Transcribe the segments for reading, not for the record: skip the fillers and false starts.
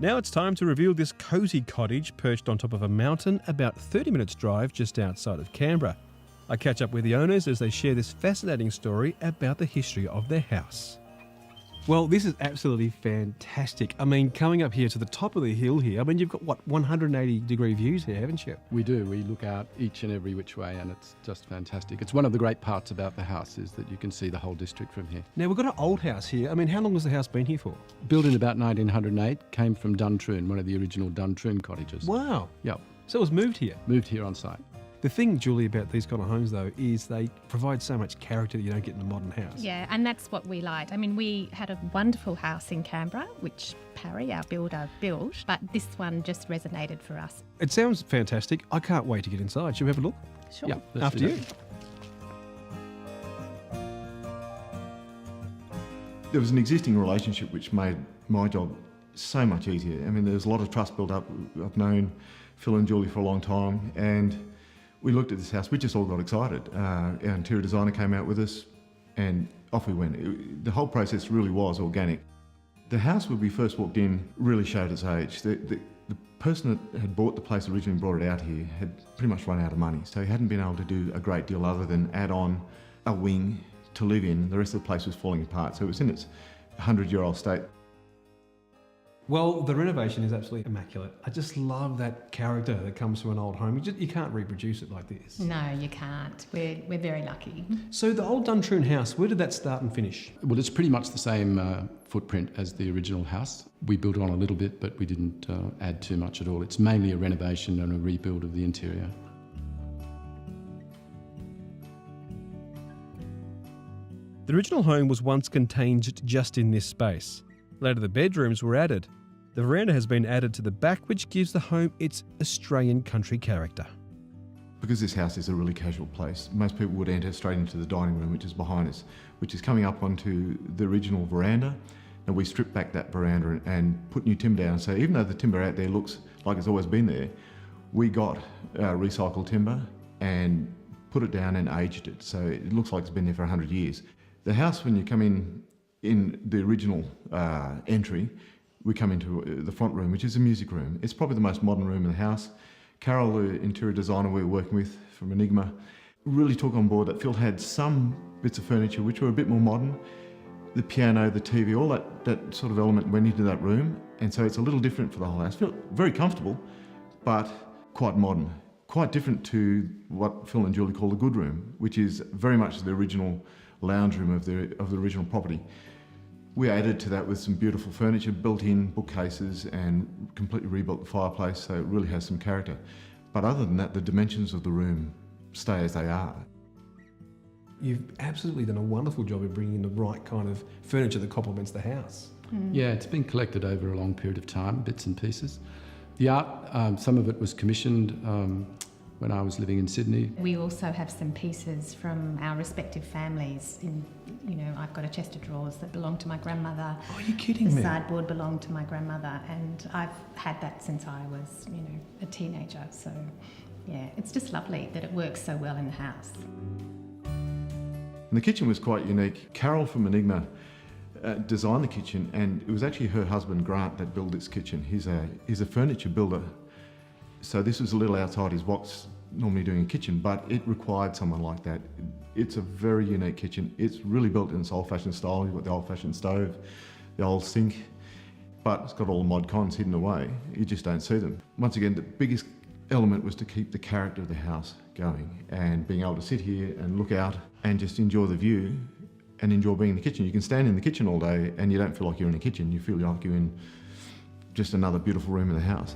Now it's time to reveal this cosy cottage perched on top of a mountain about 30 minutes drive just outside of Canberra. I catch up with the owners as they share this fascinating story about the history of their house. Well, this is absolutely fantastic. I mean, coming up here to the top of the hill here, I mean, you've got, 180-degree views here, haven't you? We do. We look out each and every which way, and it's just fantastic. It's one of the great parts about the house is that you can see the whole district from here. Now, we've got an old house here. I mean, how long has the house been here for? Built in about 1908, came from Duntroon, one of the original Duntroon cottages. Wow. Yep. So it was moved here? Moved here on site. The thing, Julie, about these kind of homes, though, is they provide so much character that you don't get in a modern house. Yeah, and that's what we liked. I mean, we had a wonderful house in Canberra, which Parry, our builder, built, but this one just resonated for us. It sounds fantastic. I can't wait to get inside. Should we have a look? Sure. Yeah, After you. There was an existing relationship which made my job so much easier. I mean, there was a lot of trust built up. I've known Phil and Julie for a long time, and we looked at this house. We just all got excited. Our interior designer came out with us, and off we went. The whole process really was organic. The house when we first walked in really showed its age. The person that had bought the place originally and brought it out here had pretty much run out of money, so he hadn't been able to do a great deal other than add on a wing to live in. The rest of the place was falling apart, so it was in its 100-year-old state. Well, the renovation is absolutely immaculate. I just love that character that comes from an old home. You can't reproduce it like this. No, you can't. We're very lucky. So the old Duntroon house, where did that start and finish? Well, it's pretty much the same footprint as the original house. We built on a little bit, but we didn't add too much at all. It's mainly a renovation and a rebuild of the interior. The original home was once contained just in this space. Later, the bedrooms were added. The veranda has been added to the back, which gives the home its Australian country character. Because this house is a really casual place, most people would enter straight into the dining room, which is behind us, which is coming up onto the original veranda. And we stripped back that veranda and put new timber down. So even though the timber out there looks like it's always been there, we got recycled timber and put it down and aged it. So it looks like it's been there for 100 years. The house, when you come in the original entry, we come into the front room, which is a music room. It's probably the most modern room in the house. Carol, the interior designer we were working with from Enigma, really took on board that Phil had some bits of furniture which were a bit more modern. The piano, the TV, all that sort of element went into that room, and so it's a little different for the whole house. Feel very comfortable, but quite modern. Quite different to what Phil and Julie call the good room, which is very much the original lounge room of the original property. We added to that with some beautiful furniture, built-in bookcases, and completely rebuilt the fireplace, so it really has some character. But other than that, the dimensions of the room stay as they are. You've absolutely done a wonderful job of bringing in the right kind of furniture that complements the house. Yeah, it's been collected over a long period of time, bits and pieces. The art, some of it was commissioned when I was living in Sydney. We also have some pieces from our respective families. I've got a chest of drawers that belong to my grandmother. Oh, are you kidding me? me? The sideboard belonged to my grandmother, and I've had that since I was, a teenager. So, yeah, it's just lovely that it works so well in the house. And the kitchen was quite unique. Carol from Enigma designed the kitchen, and it was actually her husband Grant that built this kitchen. He's a furniture builder, so this was a little outside his box, normally doing a kitchen, but it required someone like that. It's a very unique kitchen. It's really built in this old-fashioned style. You've got the old-fashioned stove, the old sink, but it's got all the mod cons hidden away. You just don't see them. Once again, the biggest element was to keep the character of the house going, and being able to sit here and look out and just enjoy the view and enjoy being in the kitchen. You can stand in the kitchen all day and you don't feel like you're in a kitchen. You feel like you're in just another beautiful room in the house.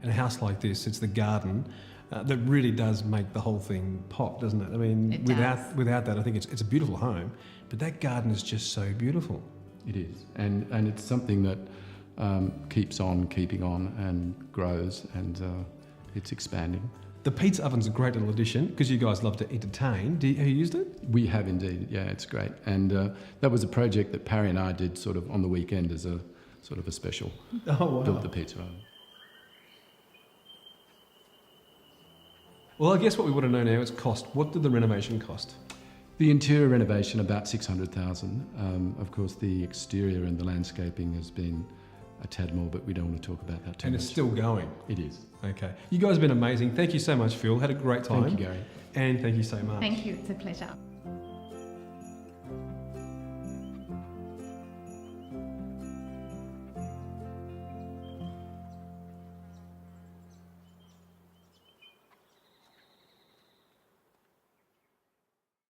In a house like this, it's the garden that really does make the whole thing pop, doesn't it? I mean, It without that, I think it's a beautiful home, but that garden is just so beautiful. It is, and it's something that keeps on keeping on and grows, and it's expanding. The pizza oven's a great little addition because you guys love to entertain. Have you used it? We have indeed, yeah, it's great. And that was a project that Parry and I did sort of on the weekend as a sort of a special. Oh, wow. Built the pizza oven. Well, I guess what we want to know now is cost. What did the renovation cost? The interior renovation, about 600,000. Of course, the exterior and the landscaping has been a tad more, but we don't want to talk about that too much. And it's still going. It is. Okay. You guys have been amazing. Thank you so much, Phil. Had a great time. Thank you, Gary. And thank you so much. Thank you, it's a pleasure.